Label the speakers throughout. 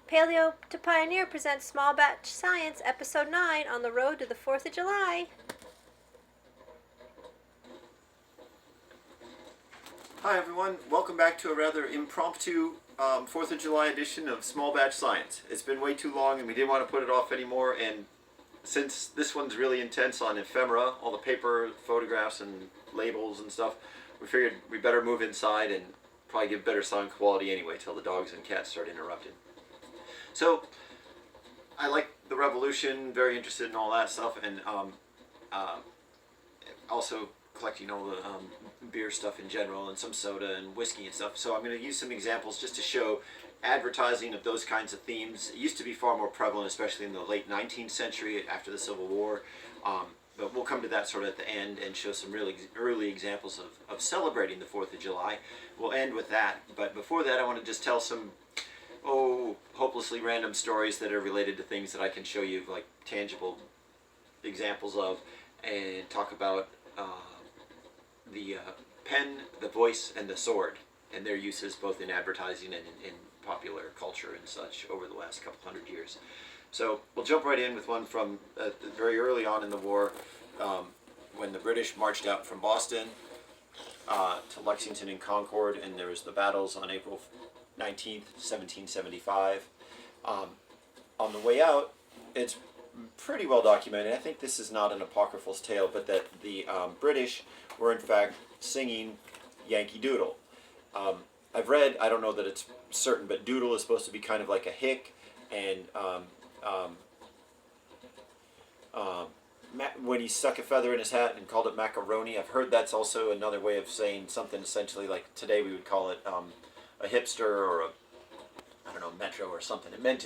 Speaker 1: Paleo to Pioneer presents Small Batch Science, Episode 9, On the Road to the 4th of July.
Speaker 2: Hi everyone, welcome back to a rather impromptu 4th of July edition of Small Batch Science. It's been way too long and we didn't want to put it off anymore, and since this one's really intense on ephemera, all the paper photographs and labels and stuff, we figured we better move inside and probably give better sound quality anyway till the dogs and cats start interrupting. So, I like the revolution, very interested in all that stuff, and also collecting all the beer stuff in general and some soda and whiskey and stuff. So I'm going to use some examples just to show advertising of those kinds of themes. It used to be far more prevalent, especially in the late 19th century after the Civil War. But we'll come to that sort of at the end and show some really early examples of celebrating the 4th of July. We'll end with that. But before that, I want to just tell some hopelessly random stories that are related to things that I can show you like tangible examples of, and talk about the pen, the voice, and the sword, and their uses both in advertising and in popular culture and such over the last couple hundred years. So we'll jump right in with one from very early on in the war, when the British marched out from Boston to Lexington and Concord, and there was the battles on April 19th, 1775. On the way out, it's pretty well documented. I think this is not an apocryphal tale, but that the British were in fact singing Yankee Doodle. I've read, I don't know that it's certain, but doodle is supposed to be kind of like a hick, and when he stuck a feather in his hat and called it macaroni, I've heard that's also another way of saying something essentially like today we would call it a hipster or a, I don't know, metro or something. It meant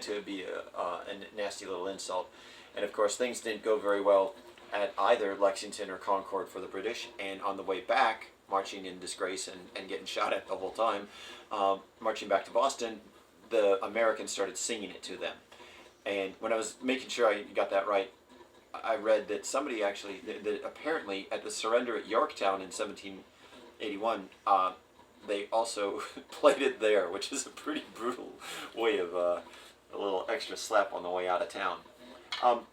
Speaker 2: to be a nasty little insult, and of course things didn't go very well at either Lexington or Concord for the British. And on the way back, marching in disgrace and getting shot at the whole time, marching back to Boston, the Americans started singing it to them. And when I was making sure I got that right, I read that somebody actually, that apparently at the surrender at Yorktown in 1781, they also played it there, which is a pretty brutal way of a little extra slap on the way out of town.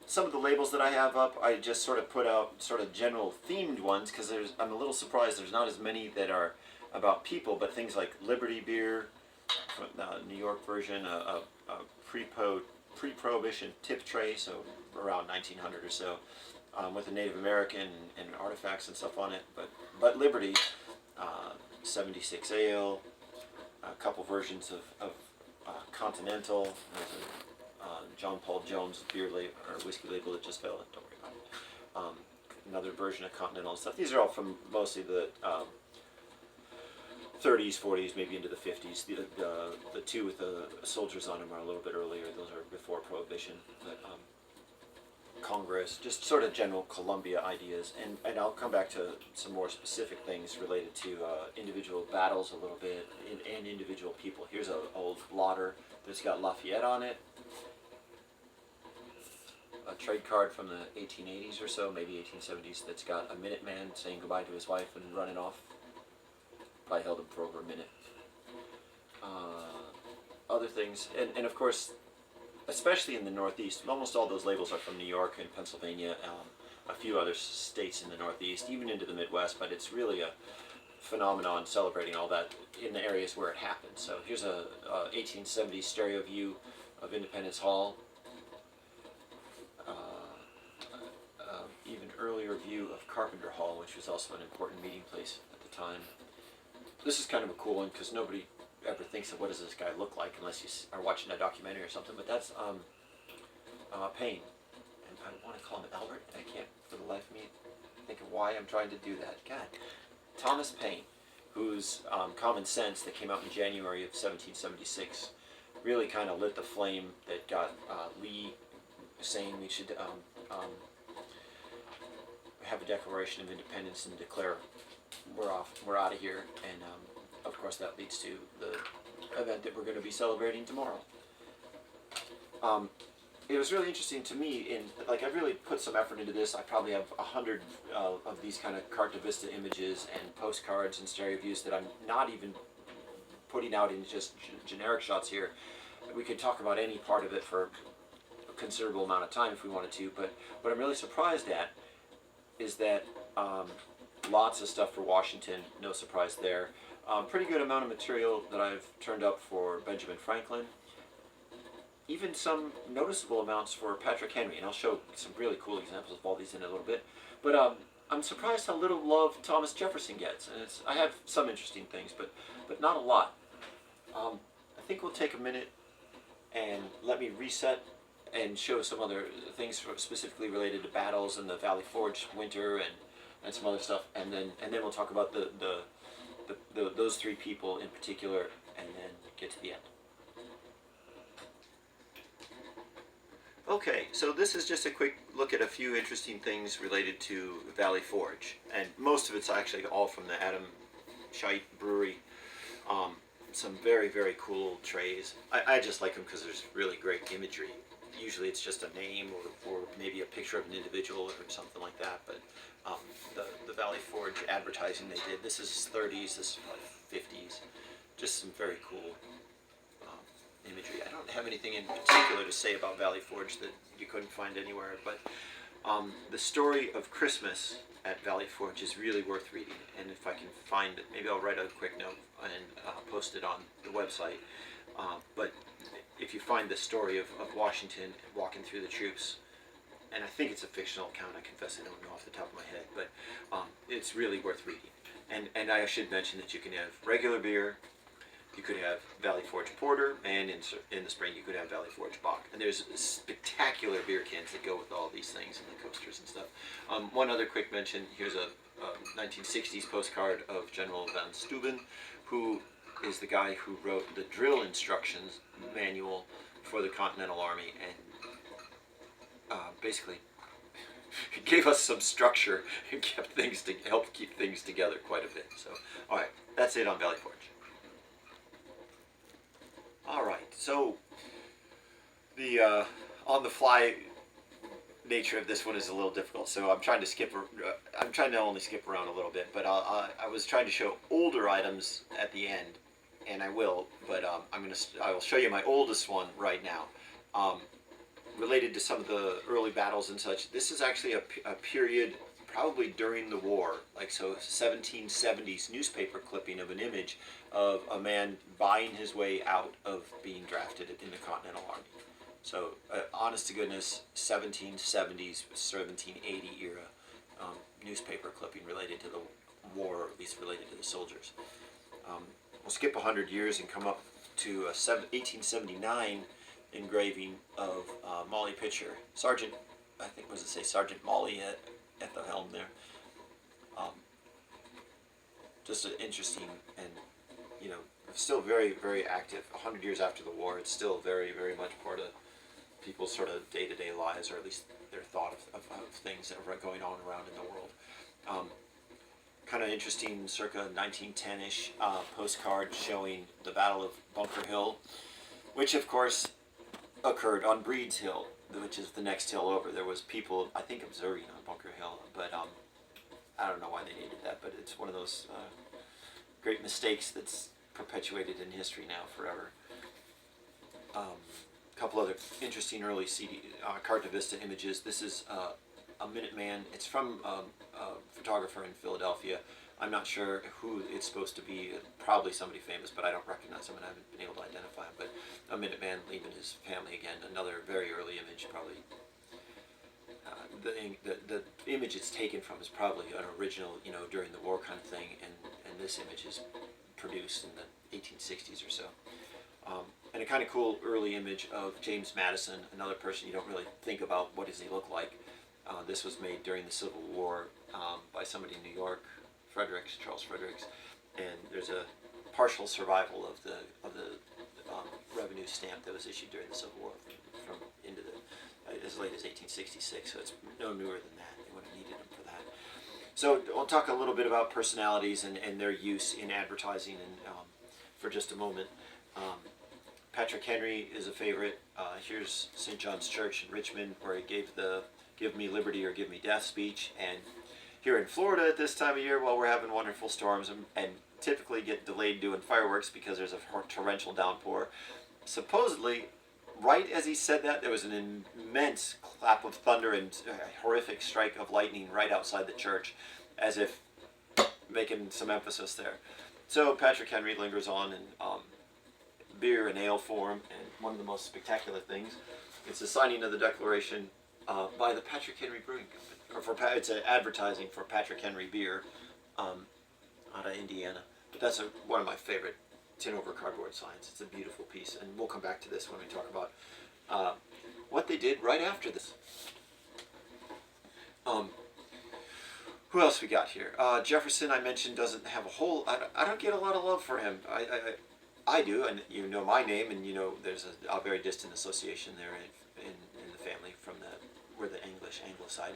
Speaker 2: Some of the labels that I have up, I just sort of put out sort of general themed ones, because I'm a little surprised there's not as many that are about people, but things like Liberty Beer, New York version, a pre-prohibition tip tray, so around 1900 or so, with a Native American and artifacts and stuff on it, but Liberty, 76 Ale, a couple versions of Continental. There's a John Paul Jones beer label or whiskey label that just fell. Don't worry about it. Another version of Continental and stuff. These are all from mostly the 30s, 40s, maybe into the 50s. The two with the soldiers on them are a little bit earlier. Those are before Prohibition. But Congress, just sort of general Columbia ideas, and I'll come back to some more specific things related to individual battles a little bit and individual people. Here's an old blotter that's got Lafayette on it. A trade card from the 1880s or so, maybe 1870s, that's got a Minuteman saying goodbye to his wife and running off. Probably held him for over a minute. Other things, and of course, especially in the Northeast, almost all those labels are from New York and Pennsylvania, a few other states in the Northeast, even into the Midwest, but it's really a phenomenon celebrating all that in the areas where it happened. So here's a 1870s stereo view of Independence Hall. Even earlier view of Carpenter Hall, which was also an important meeting place at the time. This is kind of a cool one because nobody ever thinks of what does this guy look like unless you are watching a documentary or something, but that's Payne. And I want to call him Albert, and I can't for the life of me think of why I'm trying to do that. God. Thomas Payne, whose Common Sense that came out in January of 1776 really kind of lit the flame that got Lee saying we should have a Declaration of Independence and declare we're out of here, and of course that leads to the event that we're going to be celebrating tomorrow. It was really interesting to me, I really put some effort into this. I probably have 100 of these kind of Carta Vista images and postcards and stereo views that I'm not even putting out in just generic shots here. we could talk about any part of it for a considerable amount of time if we wanted to, but what I'm really surprised at is that lots of stuff for Washington, no surprise there. Pretty good amount of material that I've turned up for Benjamin Franklin. Even some noticeable amounts for Patrick Henry, and I'll show some really cool examples of all these in a little bit. But I'm surprised how little love Thomas Jefferson gets, and I have some interesting things, but not a lot. I think we'll take a minute and let me reset and show some other things specifically related to battles and the Valley Forge winter and some other stuff, and then we'll talk about those three people in particular, and then get to the end. Okay, so this is just a quick look at a few interesting things related to Valley Forge, and most of it's actually all from the Adam Scheit Brewery. Some very, very cool trays. I just like them because there's really great imagery. Usually it's just a name or maybe a picture of an individual or something like that, but the Valley Forge advertising they did, this is 30s, this is probably 50s, just some very cool imagery. I don't have anything in particular to say about Valley Forge that you couldn't find anywhere, but the story of Christmas at Valley Forge is really worth reading, and if I can find it, maybe I'll write a quick note and post it on the website. But if you find the story of Washington walking through the troops, and I think it's a fictional account, I confess I don't know off the top of my head, but it's really worth reading. And I should mention that you can have regular beer, you could have Valley Forge Porter, and in the spring you could have Valley Forge Bock. And there's spectacular beer cans that go with all these things and the coasters and stuff. One other quick mention, here's a 1960s postcard of General Van Steuben, who is the guy who wrote the drill instructions manual for the Continental Army, and basically gave us some structure and helped keep things together quite a bit. So, all right, that's it on Valley Forge. All right, so the on-the-fly nature of this one is a little difficult, so I'm trying to only skip around a little bit, but I was trying to show older items at the end, and I will, but I will show you my oldest one right now, related to some of the early battles and such. This is actually a period probably during the war, like so 1770s newspaper clipping of an image of a man buying his way out of being drafted in the Continental Army. So honest to goodness, 1770s, 1780 era newspaper clipping related to the war, or at least related to the soldiers. We'll skip 100 years and come up to a 1879 engraving of Molly Pitcher, Sergeant, I think was it say Sergeant Molly at the helm there. Just an interesting and, you know, still very, very active. 100 years after the war, it's still very, very much part of people's sort of day-to-day lives, or at least their thought of things that are going on around in the world. Kind of interesting, circa 1910-ish postcard showing the Battle of Bunker Hill, which of course occurred on Breed's Hill, which is the next hill over. There was people, I think, observing on Bunker Hill, but I don't know why they needed that, but it's one of those great mistakes that's perpetuated in history now forever. A couple other interesting early CD Carta Vista images. This is a Minuteman. It's from a photographer in Philadelphia. I'm not sure who it's supposed to be. Probably somebody famous, but I don't recognize him and I haven't been able to identify him. But a Minuteman leaving his family again. Another very early image, probably. The image it's taken from is probably an original, you know, during the war kind of thing, and this image is produced in the 1860s or so. And a kind of cool early image of James Madison, another person you don't really think about what does he look like. This was made during the Civil War by somebody in New York, Charles Fredericks, and there's a partial survival of the revenue stamp that was issued during the Civil War from into the as late as 1866, so it's no newer than that. They would have needed them for that. So I'll talk a little bit about personalities and their use in advertising and for just a moment. Patrick Henry is a favorite. Here's St. John's Church in Richmond, where he gave the "Give me liberty or give me death" speech. And here in Florida at this time of year, well, we're having wonderful storms and typically get delayed doing fireworks because there's a torrential downpour. supposedly, right as he said that, there was an immense clap of thunder and a horrific strike of lightning right outside the church, as if making some emphasis there. So Patrick Henry lingers on in beer and ale form, and one of the most spectacular things is the signing of the Declaration by the Patrick Henry Brewing Company. It's an advertising for Patrick Henry beer out of Indiana. But that's one of my favorite tin over cardboard signs. It's a beautiful piece, and we'll come back to this when we talk about what they did right after this. Who else we got here? Jefferson, I mentioned, doesn't have a whole. I don't get a lot of love for him. I do, and you know my name, and you know there's a very distant association there in the family from we're the Anglo side.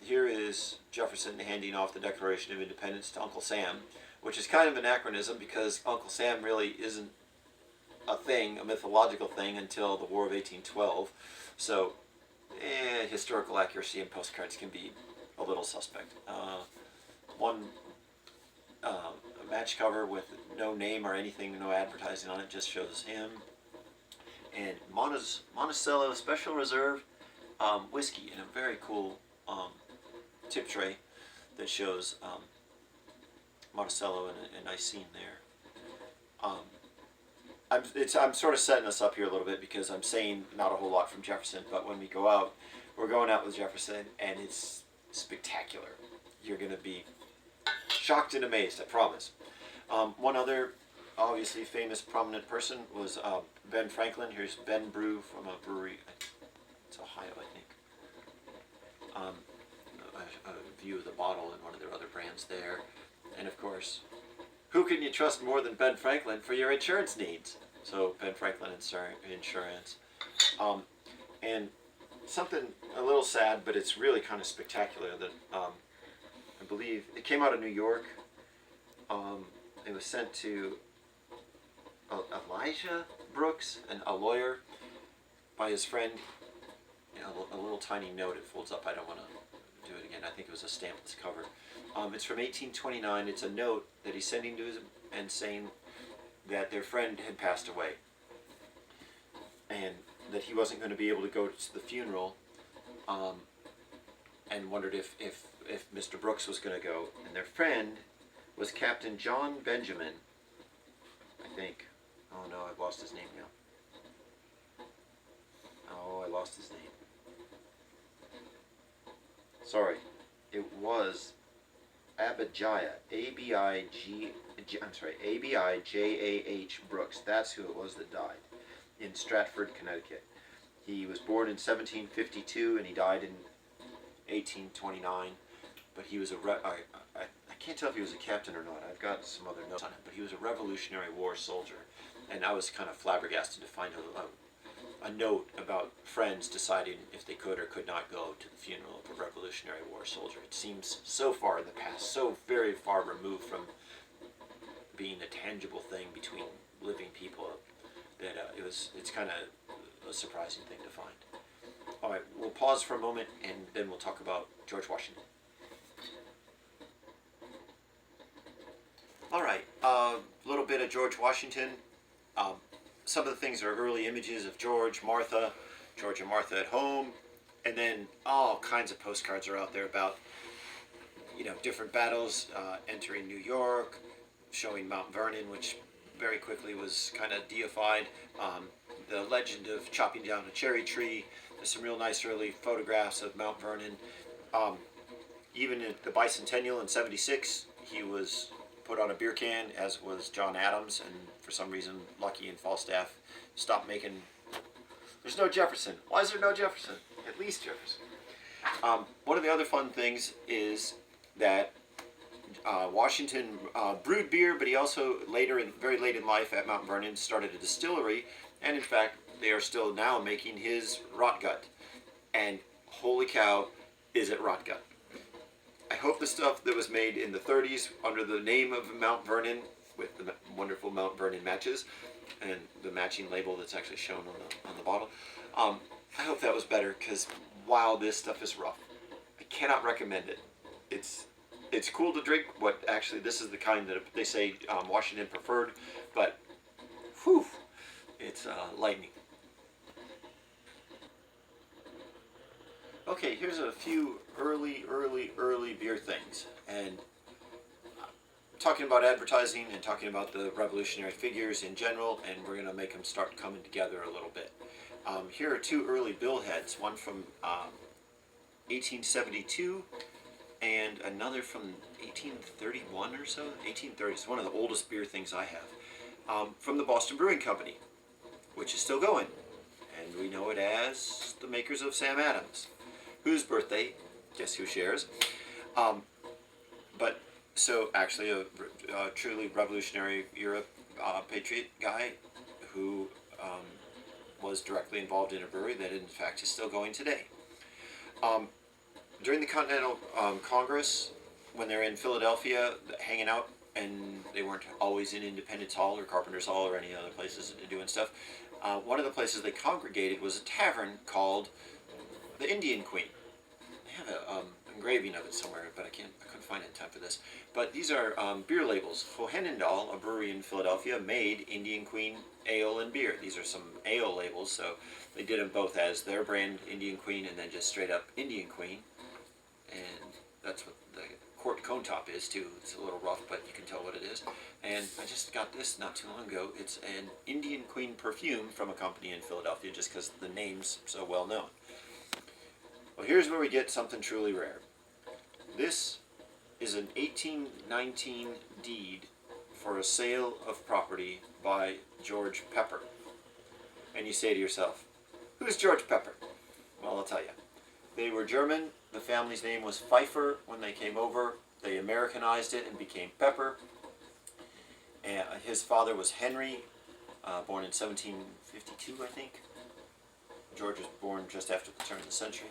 Speaker 2: Here is Jefferson handing off the Declaration of Independence to Uncle Sam, which is kind of an anachronism because Uncle Sam really isn't a mythological thing until the War of 1812. So, historical accuracy in postcards can be a little suspect. One match cover with no name or anything, no advertising on it, just shows him. And Monticello Special Reserve whiskey in a very cool tip tray that shows Monticello in a nice scene there. I'm sort of setting us up here a little bit because I'm saying not a whole lot from Jefferson, but when we go out, we're going out with Jefferson, and it's spectacular. You're going to be shocked and amazed, I promise. One other obviously famous prominent person was Ben Franklin. Here's Ben Brew from a brewery. It's Ohio, I think. A view of the bottle and one of their other brands there. And of course, who can you trust more than Ben Franklin for your insurance needs? So Ben Franklin Insurance. And something a little sad, but it's really kind of spectacular that I believe it came out of New York. It was sent to Elijah Brooks, a lawyer, by his friend. A little tiny note. It folds up. I don't want to do it again. I think it was a stamp that's covered. It's from 1829. It's a note that he's sending to his and saying that their friend had passed away, and that he wasn't going to be able to go to the funeral, and wondered if Mr. Brooks was going to go. And their friend was Captain John Benjamin, I think. Oh no, I've lost his name now. Oh, I lost his name. Sorry, it was Abijah, Abijah Brooks. That's who it was that died in Stratford, Connecticut. He was born in 1752 and he died in 1829. But he was I can't tell if he was a captain or not. I've got some other notes on it. But he was a Revolutionary War soldier, and I was kind of flabbergasted to find a note about friends deciding if they could or could not go to the funeral of a Revolutionary War soldier. It seems so far in the past, so very far removed from being a tangible thing between living people, that it's kind of a surprising thing to find. All right, we'll pause for a moment, and then we'll talk about George Washington. All right, a little bit of George Washington. Some of the things are early images of George and Martha at home, and then all kinds of postcards are out there about, different battles, entering New York, showing Mount Vernon, which very quickly was kind of deified, the legend of chopping down a cherry tree. There's some real nice early photographs of Mount Vernon. Even at the bicentennial in '76, he was put on a beer can, as was John Adams, and for some reason Lucky and Falstaff stopped making. There's no Jefferson. Why is there no Jefferson? At least Jefferson. One of the other fun things is that Washington brewed beer, but he also very late in life at Mount Vernon, started a distillery, and in fact they are still now making his rot gut. And holy cow, is it rot gut. I hope the stuff that was made in the 30s under the name of Mount Vernon, with the wonderful Mount Vernon matches and the matching label that's actually shown on the bottle, I hope that was better, because wow, this stuff is rough. I cannot recommend it. It's cool to drink. This is the kind that they say Washington preferred, but whew, It's lightning. Okay, here's a few early beer things. And talking about advertising and talking about the revolutionary figures in general, and we're going to make them start coming together a little bit. Here are two early billheads, one from 1872 and another from 1831 or so. 1830 is one of the oldest beer things I have. From the Boston Brewing Company, which is still going. And we know it as the makers of Sam Adams, whose birthday, guess who shares? But so actually a truly revolutionary era patriot guy who was directly involved in a brewery that in fact is still going today. During the Continental Congress, when they're in Philadelphia hanging out, and they weren't always in Independence Hall or Carpenter's Hall or any other places doing stuff, one of the places they congregated was a tavern called the Indian Queen. They have an engraving of it somewhere, but I couldn't find it in time for this. But these are beer labels. Hohenendal, a brewery in Philadelphia, made Indian Queen ale and beer. These are some ale labels, so they did them both as their brand, Indian Queen, and then just straight up Indian Queen. And that's what the quart cone top is too. It's a little rough, but you can tell what it is. And I just got this not too long ago. It's an Indian Queen perfume from a company in Philadelphia, just because the name's so well known. Well, here's where we get something truly rare. This is an 1819 deed for a sale of property by George Pepper. And you say to yourself, who's George Pepper? Well, I'll tell you. They were German. The family's name was Pfeiffer when they came over. They Americanized it and became Pepper. And his father was Henry, born in 1752, I think. George was born just after the turn of the century.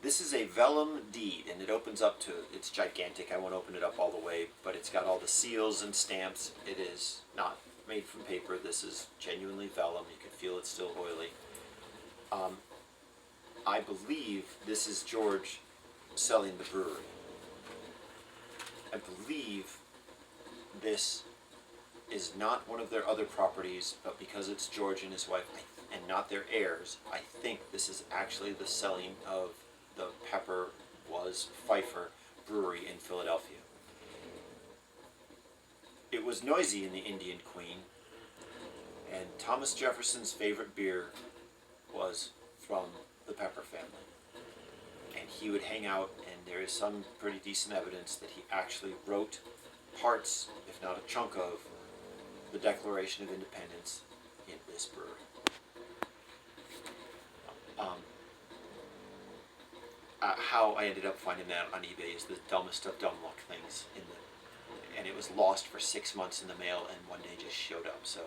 Speaker 2: This is a vellum deed, and it opens up to, it's gigantic. I won't open it up all the way, but it's got all the seals and stamps. It is not made from paper. This is genuinely vellum. You can feel it's still oily. I believe this is George selling the brewery. I believe this is not one of their other properties, but because it's George and his wife and not their heirs, I think this is actually the selling of the Pepper was Pfeiffer brewery in Philadelphia. It was noisy in the Indian Queen, and Thomas Jefferson's favorite beer was from the Pepper family. And he would hang out, and there is some pretty decent evidence that he actually wrote parts, if not a chunk of, the Declaration of Independence in this brewery. How I ended up finding that on eBay is the dumbest of dumb luck things. And it was lost for 6 months in the mail, and one day just showed up. So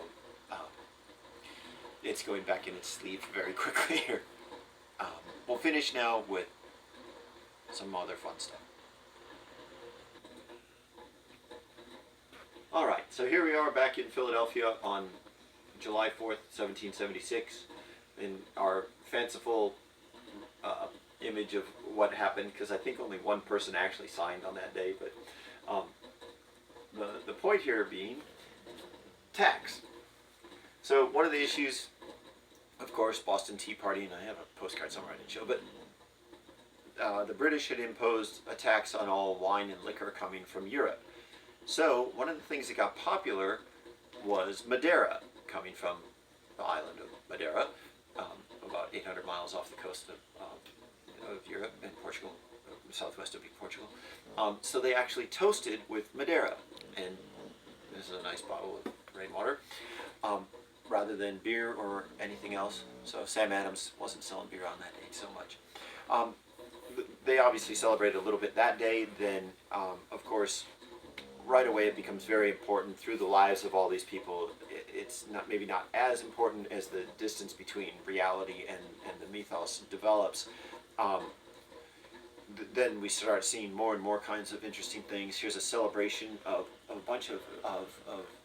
Speaker 2: it's going back in its sleeve very quickly here. We'll finish now with some other fun stuff. Alright, so here we are back in Philadelphia on July 4th, 1776, in our fanciful image of what happened, because I think only one person actually signed on that day, but the point here being tax. So one of the issues, of course, Boston Tea Party, and I have a postcard somewhere I didn't show, but the British had imposed a tax on all wine and liquor coming from Europe. So one of the things that got popular was Madeira, coming from the island of Madeira, about 800 miles off the coast of Europe and Portugal, southwest of Portugal. So they actually toasted with Madeira, and this is a nice bottle of rainwater, rather than beer or anything else. So Sam Adams wasn't selling beer on that day so much. They obviously celebrated a little bit that day. Then, of course, right away it becomes very important through the lives of all these people. It's not maybe not as important as the distance between reality and the mythos develops. Then we start seeing more and more kinds of interesting things. Here's a celebration of a bunch of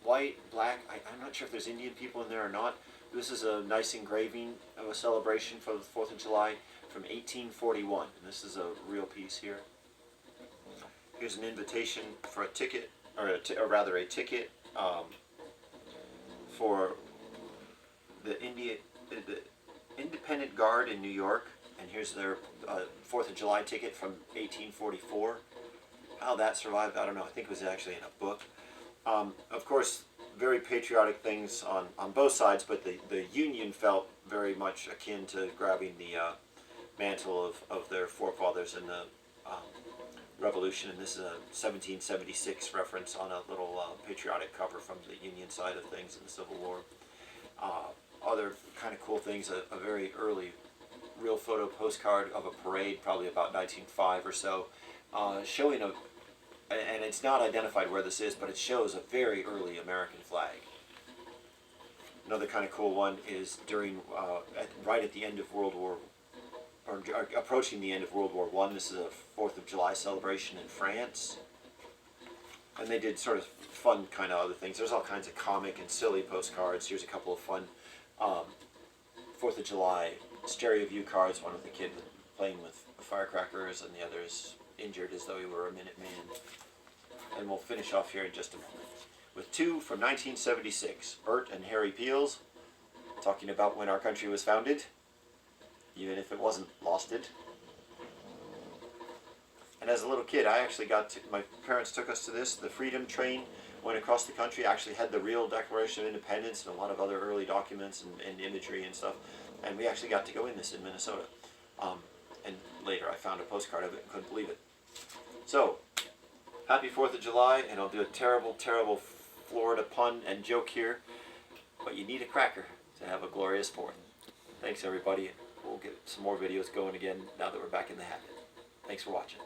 Speaker 2: white, black, I'm not sure if there's Indian people in there or not. This is a nice engraving of a celebration for the 4th of July from 1841. And this is a real piece here. Here's an invitation for a ticket, or rather a ticket for the Independent Guard in New York, and here's their 4th of July ticket from 1844. How that survived, I don't know. I think it was actually in a book. Of course, very patriotic things on both sides, but the Union felt very much akin to grabbing the mantle of their forefathers in the Revolution, and this is a 1776 reference on a little patriotic cover from the Union side of things in the Civil War. Other kind of cool things, a very early real photo postcard of a parade, probably about 1905 or so, showing and it's not identified where this is, but it shows a very early American flag. Another kind of cool one is during, right at the end of World War, or approaching the end of World War I. This is a 4th of July celebration in France. And they did sort of fun kind of other things. There's all kinds of comic and silly postcards. Here's a couple of fun 4th of July stereo view cards, one with the kid playing with firecrackers and the other is injured as though he were a Minuteman. And we'll finish off here in just a moment with two from 1976, Bert and Harry Peels, talking about when our country was founded, even if it wasn't losted. And as a little kid, I actually my parents took us to this. The Freedom Train went across the country, actually had the real Declaration of Independence and a lot of other early documents and imagery and stuff. And we actually got to go in this in Minnesota. And later I found a postcard of it and couldn't believe it. So, happy 4th of July, and I'll do a terrible, terrible Florida pun and joke here, but you need a cracker to have a glorious 4th. Thanks everybody. We'll get some more videos going again now that we're back in the habit. Thanks for watching.